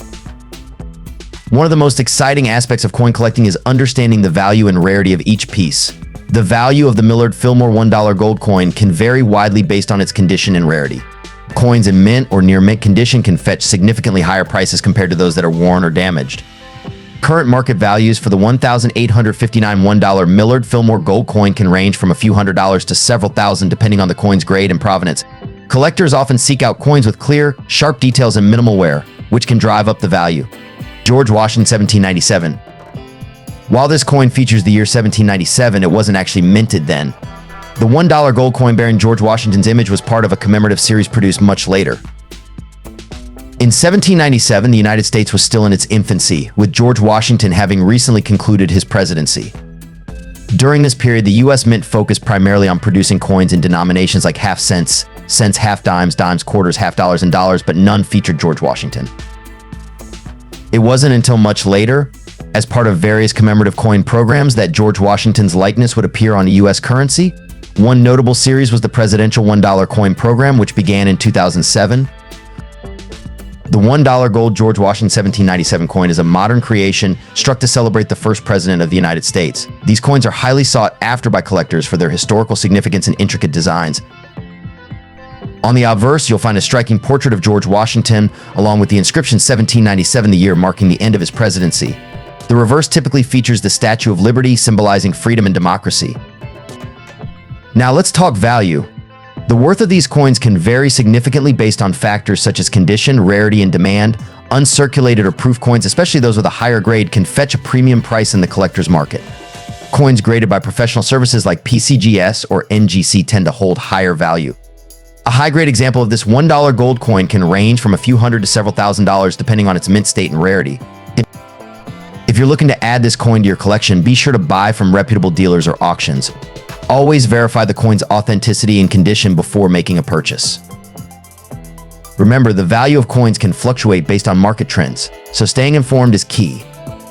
One of the most exciting aspects of coin collecting is understanding the value and rarity of each piece. The value of the Millard Fillmore $1 gold coin can vary widely based on its condition and rarity. Coins in mint or near mint condition can fetch significantly higher prices compared to those that are worn or damaged. Current market values for the $1,859 $1 Millard Fillmore gold coin can range from a few $100s to several thousand depending on the coin's grade and provenance. Collectors often seek out coins with clear, sharp details and minimal wear, which can drive up the value. George Washington 1797. While this coin features the year 1797, it wasn't actually minted then. The $1 gold coin bearing George Washington's image was part of a commemorative series produced much later. In 1797, the United States was still in its infancy, with George Washington having recently concluded his presidency. During this period, the U.S. Mint focused primarily on producing coins in denominations like half cents, cents, half dimes, dimes, quarters, half dollars, and dollars, but none featured George Washington. It wasn't until much later, as part of various commemorative coin programs, that George Washington's likeness would appear on U.S. currency. One notable series was the presidential $1 coin program, which began in 2007. The $1 gold George Washington 1797 coin is a modern creation struck to celebrate the first president of the United States. These coins are highly sought after by collectors for their historical significance and intricate designs. On the obverse, you'll find a striking portrait of George Washington, along with the inscription 1797, the year marking the end of his presidency. The reverse typically features the Statue of Liberty, symbolizing freedom and democracy. Now let's talk value. The worth of these coins can vary significantly based on factors such as condition, rarity, and demand. Uncirculated or proof coins, especially those with a higher grade, can fetch a premium price in the collector's market. Coins graded by professional services like PCGS or NGC tend to hold higher value. A high-grade example of this $1 gold coin can range from a few hundred to several $1,000s depending on its mint state and rarity. If you're looking to add this coin to your collection, be sure to buy from reputable dealers or auctions. Always verify the coin's authenticity and condition before making a purchase. Remember, the value of coins can fluctuate based on market trends, so staying informed is key.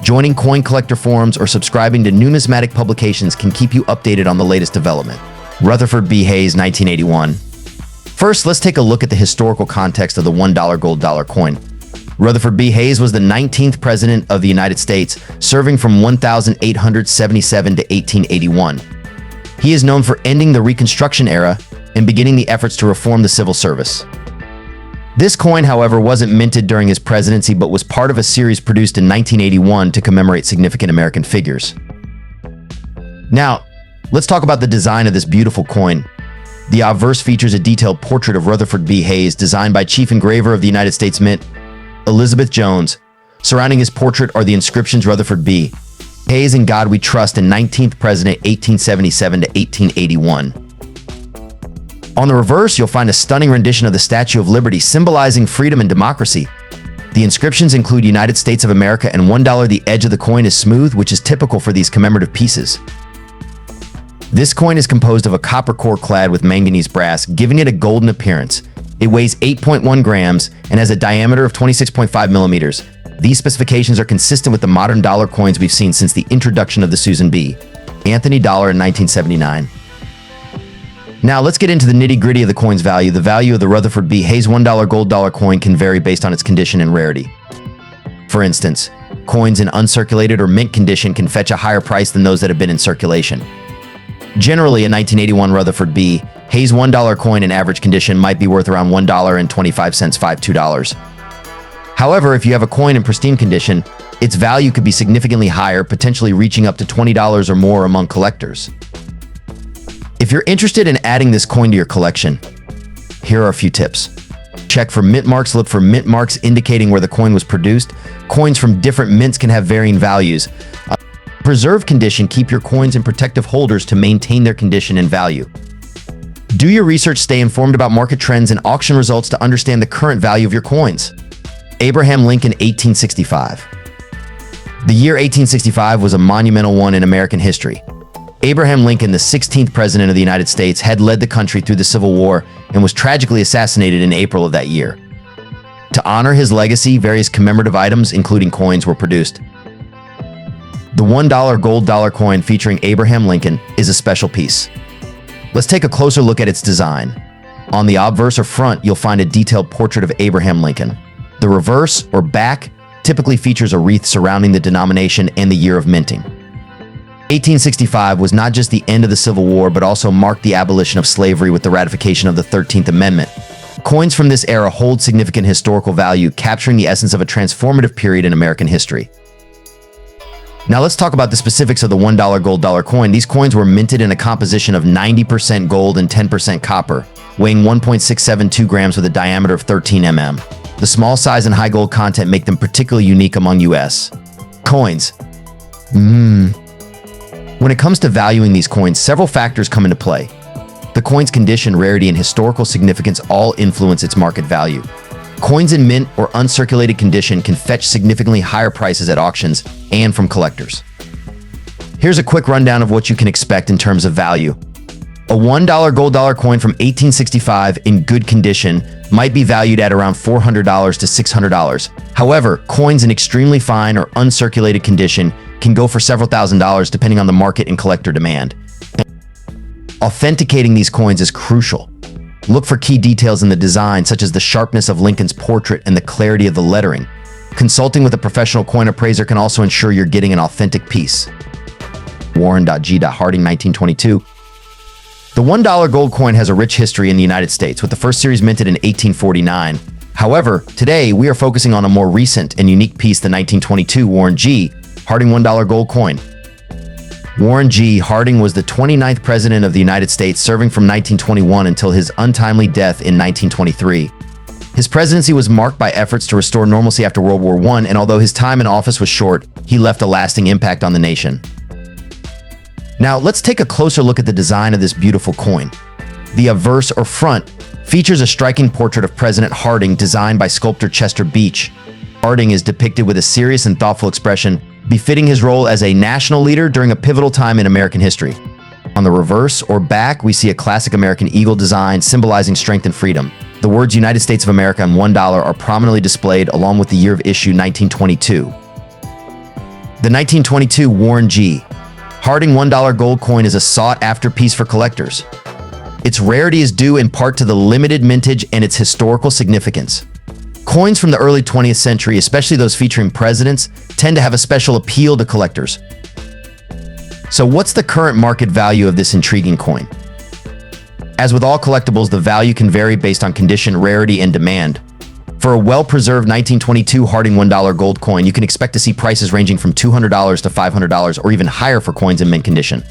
Joining coin collector forums or subscribing to numismatic publications can keep you updated on the latest development. Rutherford B. Hayes, 1981. First, let's take a look at the historical context of the $1 gold dollar coin. Rutherford B. Hayes was the 19th President of the United States, serving from 1877 to 1881. He is known for ending the Reconstruction era and beginning the efforts to reform the civil service. This coin, however, wasn't minted during his presidency, but was part of a series produced in 1981 to commemorate significant American figures. Now, let's talk about the design of this beautiful coin. The obverse features a detailed portrait of Rutherford B. Hayes, designed by Chief Engraver of the United States Mint, Elizabeth Jones. Surrounding his portrait are the inscriptions Rutherford B. Hayes, in God We Trust, and 19th President 1877 to 1881. On the reverse, you'll find a stunning rendition of the Statue of Liberty, symbolizing freedom and democracy. The inscriptions include United States of America and $1. The edge of the coin is smooth, which is typical for these commemorative pieces. This coin is composed of a copper core clad with manganese brass, giving it a golden appearance. It weighs 8.1 grams and has a diameter of 26.5 millimeters. These specifications are consistent with the modern dollar coins we've seen since the introduction of the Susan B. Anthony dollar in 1979. Now let's get into the nitty-gritty of the coin's value. The value of the Rutherford B. Hayes $1 gold dollar coin can vary based on its condition and rarity. For instance, coins in uncirculated or mint condition can fetch a higher price than those that have been in circulation. Generally, a 1981 Rutherford B. Hayes $1 coin in average condition might be worth around $1.25, $2. However, if you have a coin in pristine condition, its value could be significantly higher, potentially reaching up to $20 or more among collectors. If you're interested in adding this coin to your collection, here are a few tips. Check for mint marks. Look for mint marks indicating where the coin was produced. Coins from different mints can have varying values. Preserve condition. Keep your coins in protective holders to maintain their condition and value. Do your research. Stay informed about market trends and auction results to understand the current value of your coins. Abraham Lincoln, 1865. The year 1865 was a monumental one in American history. Abraham Lincoln, the 16th President of the United States, had led the country through the Civil War and was tragically assassinated in April of that year. To honor his legacy, various commemorative items, including coins, were produced. The $1 gold dollar coin featuring Abraham Lincoln is a special piece. Let's take a closer look at its design. On the obverse or front, you'll find a detailed portrait of Abraham Lincoln. The reverse or back typically features a wreath surrounding the denomination and the year of minting. 1865 was not just the end of the Civil War, but also marked the abolition of slavery with the ratification of the 13th Amendment. Coins from this era hold significant historical value, capturing the essence of a transformative period in American history. Now let's talk about the specifics of the $1 gold dollar coin. These coins were minted in a composition of 90% gold and 10% copper, weighing 1.672 grams with a diameter of 13 mm. The small size and high gold content make them particularly unique among U.S. coins. When it comes to valuing these coins, several factors come into play. The coin's condition, rarity, and historical significance all influence its market value. Coins in mint or uncirculated condition can fetch significantly higher prices at auctions and from collectors. Here's a quick rundown of what you can expect in terms of value. A $1 gold dollar coin from 1865 in good condition might be valued at around $400 to $600. However, coins in extremely fine or uncirculated condition can go for several $1,000s depending on the market and collector demand. Authenticating these coins is crucial. Look for key details in the design, such as the sharpness of Lincoln's portrait and the clarity of the lettering. Consulting with a professional coin appraiser can also ensure you're getting an authentic piece. Warren.G. Harding, 1922. The $1 gold coin has a rich history in the United States, with the first series minted in 1849. However, today we are focusing on a more recent and unique piece, the 1922 Warren G. Harding $1 gold coin. Warren G. Harding was the 29th President of the United States, serving from 1921 until his untimely death in 1923. His presidency was marked by efforts to restore normalcy after World War I, and although his time in office was short, he left a lasting impact on the nation. Now, let's take a closer look at the design of this beautiful coin. The obverse or front features a striking portrait of President Harding designed by sculptor Chester Beach. Harding is depicted with a serious and thoughtful expression, befitting his role as a national leader during a pivotal time in American history. On the reverse or back, we see a classic American eagle design symbolizing strength and freedom. The words United States of America and $1 are prominently displayed along with the year of issue 1922. The 1922 Warren G. Harding $1 gold coin is a sought-after piece for collectors. Its rarity is due in part to the limited mintage and its historical significance. Coins from the early 20th century, especially those featuring presidents, tend to have a special appeal to collectors. So what's the current market value of this intriguing coin? As with all collectibles, the value can vary based on condition, rarity, and demand. For a well-preserved 1922 Harding $1 gold coin, you can expect to see prices ranging from $200 to $500 or even higher for coins in mint condition.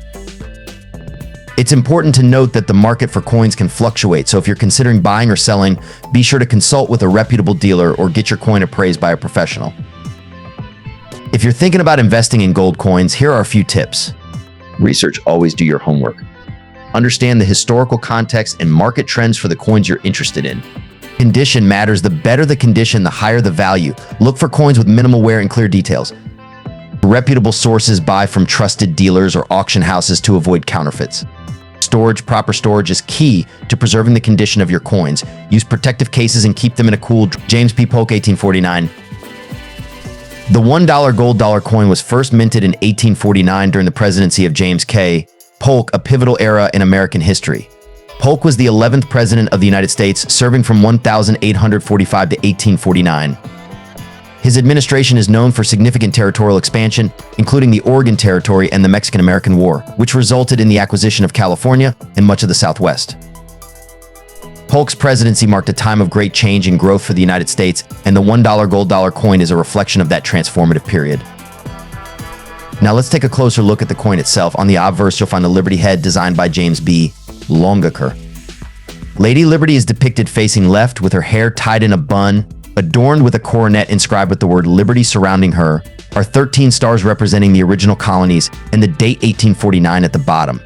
It's important to note that the market for coins can fluctuate, so if you're considering buying or selling, be sure to consult with a reputable dealer or get your coin appraised by a professional. If you're thinking about investing in gold coins, here are a few tips. Research. Always do your homework. Understand the historical context and market trends for the coins you're interested in. Condition matters. The better the condition, the higher the value. Look for coins with minimal wear and clear details. Reputable sources. Buy from trusted dealers or auction houses to avoid counterfeits. Storage. Proper storage is key to preserving the condition of your coins. Use protective cases and keep them in a cool. James P. Polk, 1849. The $1 gold dollar coin was first minted in 1849 during the presidency of James K. Polk, a pivotal era in American history. Polk was the 11th President of the United States, serving from 1845 to 1849. His administration is known for significant territorial expansion, including the Oregon Territory and the Mexican-American War, which resulted in the acquisition of California and much of the Southwest. Polk's presidency marked a time of great change and growth for the United States, and the $1 gold dollar coin is a reflection of that transformative period. Now let's take a closer look at the coin itself. On the obverse, you'll find the Liberty head designed by James B. Longaker. Lady Liberty is depicted facing left with her hair tied in a bun, adorned with a coronet inscribed with the word Liberty surrounding her, are 13 stars representing the original colonies, and the date 1849 at the bottom.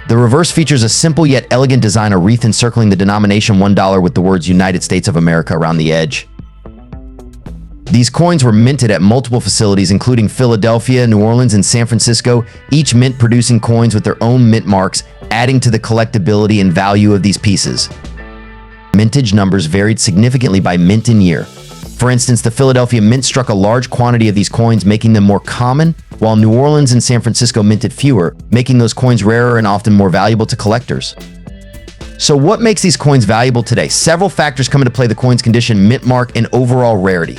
The reverse features a simple yet elegant design, a wreath encircling the denomination $1 with the words United States of America around the edge. These coins were minted at multiple facilities, including Philadelphia, New Orleans, and San Francisco, each mint producing coins with their own mint marks, adding to the collectability and value of these pieces. Mintage numbers varied significantly by mint and year. For instance, the Philadelphia Mint struck a large quantity of these coins, making them more common, while New Orleans and San Francisco minted fewer, making those coins rarer and often more valuable to collectors. So what makes these coins valuable today? Several factors come into play: the coin's condition, mint mark, and overall rarity.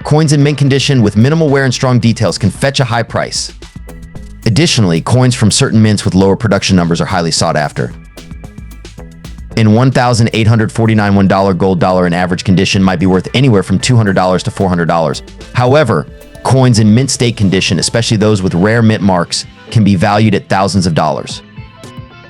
Coins in mint condition with minimal wear and strong details can fetch a high price. Additionally, coins from certain mints with lower production numbers are highly sought after. In 1849 $1 gold dollar in average condition might be worth anywhere from $200 to $400. However, coins in mint state condition, especially those with rare mint marks, can be valued at thousands of dollars.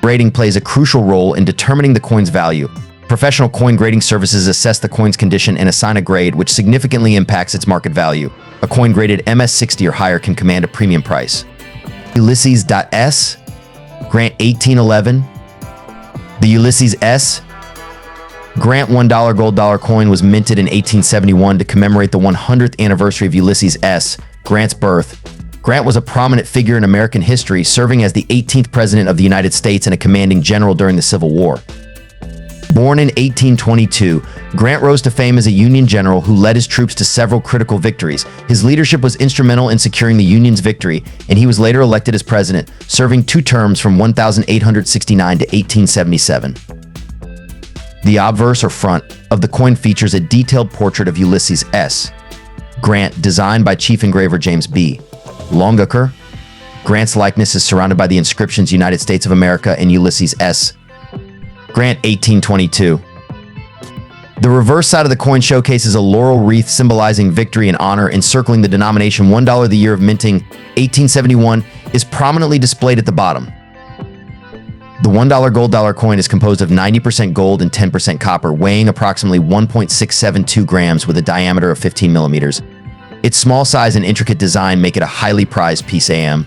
Grading plays a crucial role in determining the coin's value. Professional coin grading services assess the coin's condition and assign a grade, which significantly impacts its market value. A coin graded MS-60 or higher can command a premium price. Ulysses.S, Grant 1811. The Ulysses S. Grant $1 gold dollar coin was minted in 1871 to commemorate the 100th anniversary of Ulysses S. Grant's birth. Grant was a prominent figure in American history, serving as the 18th President of the United States and a commanding general during the Civil War. Born in 1822, Grant rose to fame as a Union general who led his troops to several critical victories. His leadership was instrumental in securing the Union's victory, and he was later elected as president, serving 2 terms from 1869 to 1877. The obverse or front of the coin features a detailed portrait of Ulysses S. Grant, designed by Chief Engraver James B. Longaker. Grant's likeness is surrounded by the inscriptions United States of America and Ulysses S. Grant 1822. The reverse side of the coin showcases a laurel wreath symbolizing victory and honor encircling the denomination. $1 the year of minting, 1871, is prominently displayed at the bottom. The $1 gold dollar coin is composed of 90% gold and 10% copper, weighing approximately 1.672 grams with a diameter of 15 millimeters. Its small size and intricate design make it a highly prized piece AM.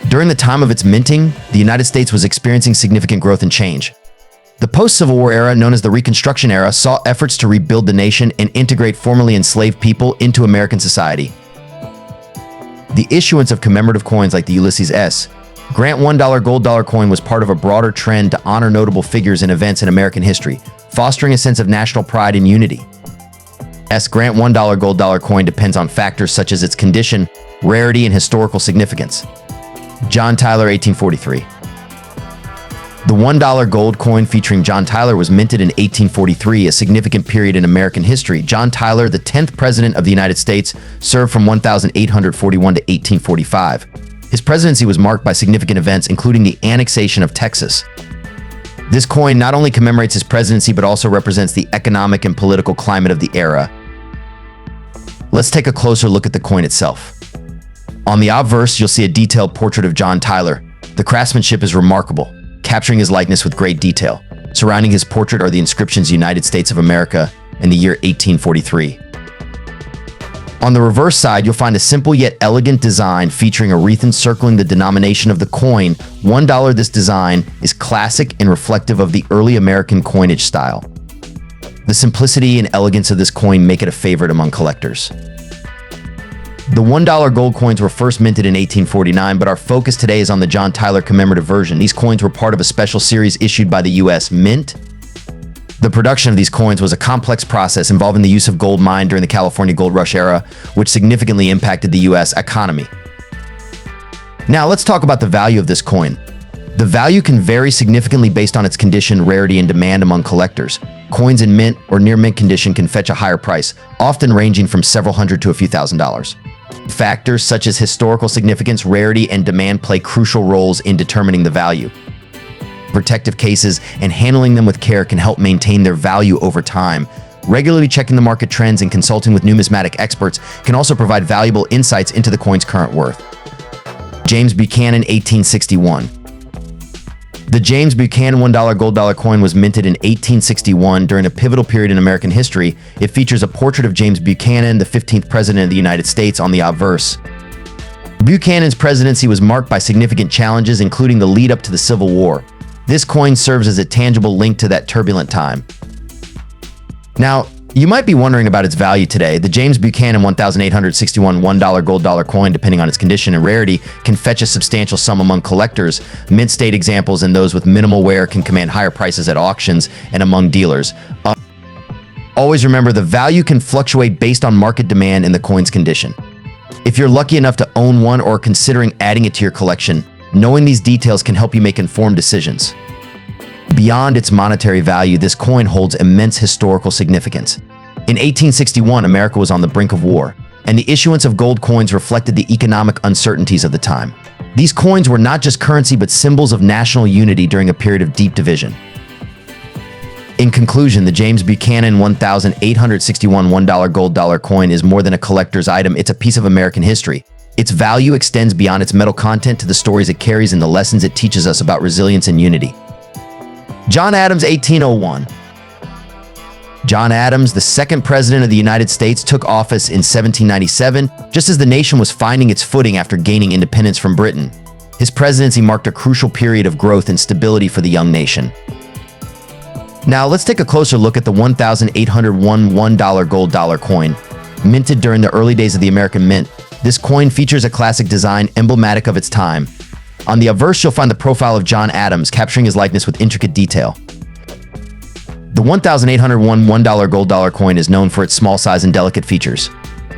During the time of its minting, the United States was experiencing significant growth and change. The post-Civil War era, known as the Reconstruction era, saw efforts to rebuild the nation and integrate formerly enslaved people into American society. The issuance of commemorative coins like the Ulysses S. Grant $1 gold dollar coin was part of a broader trend to honor notable figures and events in American history, fostering a sense of national pride and unity. Grant $1 gold dollar coin depends on factors such as its condition, rarity, and historical significance. John Tyler, 1843. The $1 gold coin featuring John Tyler was minted in 1843, a significant period in American history. John Tyler, the 10th President of the United States, served from 1841 to 1845. His presidency was marked by significant events, including the annexation of Texas. This coin not only commemorates his presidency, but also represents the economic and political climate of the era. Let's take a closer look at the coin itself. On the obverse, you'll see a detailed portrait of John Tyler. The craftsmanship is remarkable, capturing his likeness with great detail. Surrounding his portrait are the inscriptions United States of America and the year 1843. On the reverse side, you'll find a simple yet elegant design featuring a wreath encircling the denomination of the coin. $1. This design is classic and reflective of the early American coinage style. The simplicity and elegance of this coin make it a favorite among collectors. The $1 gold coins were first minted in 1849, but our focus today is on the John Tyler commemorative version. These coins were part of a special series issued by the U.S. Mint. The production of these coins was a complex process involving the use of gold mined during the California Gold Rush era, which significantly impacted the U.S. economy. Now let's talk about the value of this coin. The value can vary significantly based on its condition, rarity, and demand among collectors. Coins in mint or near mint condition can fetch a higher price, often ranging from several hundred to a few $1,000s. Factors such as historical significance, rarity, and demand play crucial roles in determining the value. Protective cases and handling them with care can help maintain their value over time. Regularly checking the market trends and consulting with numismatic experts can also provide valuable insights into the coin's current worth. James Buchanan, 1861. The James Buchanan $1 gold dollar coin was minted in 1861 during a pivotal period in American history. It features a portrait of James Buchanan, the 15th President of the United States, on the obverse. Buchanan's presidency was marked by significant challenges, including the lead up to the Civil War. This coin serves as a tangible link to that turbulent time. Now, you might be wondering about its value today. The James Buchanan 1861 $1 gold dollar coin, depending on its condition and rarity, can fetch a substantial sum among collectors. Mint state examples and those with minimal wear can command higher prices at auctions and among dealers. Always remember, the value can fluctuate based on market demand and the coin's condition. If you're lucky enough to own one or considering adding it to your collection, knowing these details can help you make informed decisions. Beyond its monetary value, this coin holds immense historical significance. In 1861, America was on the brink of war, and the issuance of gold coins reflected the economic uncertainties of the time. These coins were not just currency, but symbols of national unity during a period of deep division. In conclusion, the James Buchanan 1861 $1 gold dollar coin is more than a collector's item. It's a piece of American history. Its value extends beyond its metal content to the stories it carries and the lessons it teaches us about resilience and unity. John Adams, 1801. John Adams, the second president of the United States, took office in 1797, just as the nation was finding its footing after gaining independence from Britain. His presidency marked a crucial period of growth and stability for the young nation. Now, let's take a closer look at the 1801 $1 gold dollar coin. Minted during the early days of the American Mint, This coin features a classic design emblematic of its time. On the obverse, you'll find the profile of John Adams, capturing his likeness with intricate detail. The 1,801 $1 gold dollar coin is known for its small size and delicate features.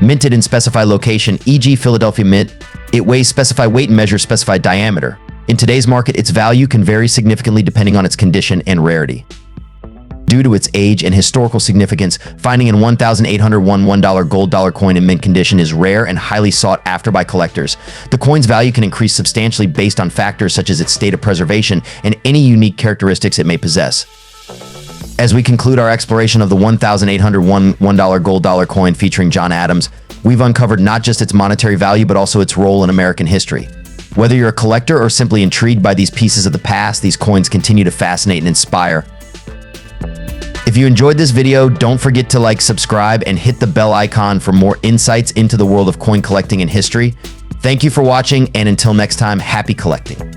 Minted in specified location, e.g. Philadelphia Mint, it weighs specified weight and measures specified diameter. In today's market, its value can vary significantly depending on its condition and rarity. Due to its age and historical significance, finding an 1,801 $1 gold dollar coin in mint condition is rare and highly sought after by collectors. The coin's value can increase substantially based on factors such as its state of preservation and any unique characteristics it may possess. As we conclude our exploration of the 1,801 $1 gold dollar coin featuring John Adams, we've uncovered not just its monetary value but also its role in American history. Whether you're a collector or simply intrigued by these pieces of the past, these coins continue to fascinate and inspire. If you enjoyed this video, don't forget to subscribe, and hit the bell icon for more insights into the world of coin collecting and history. Thank you for watching, and until next time, happy collecting.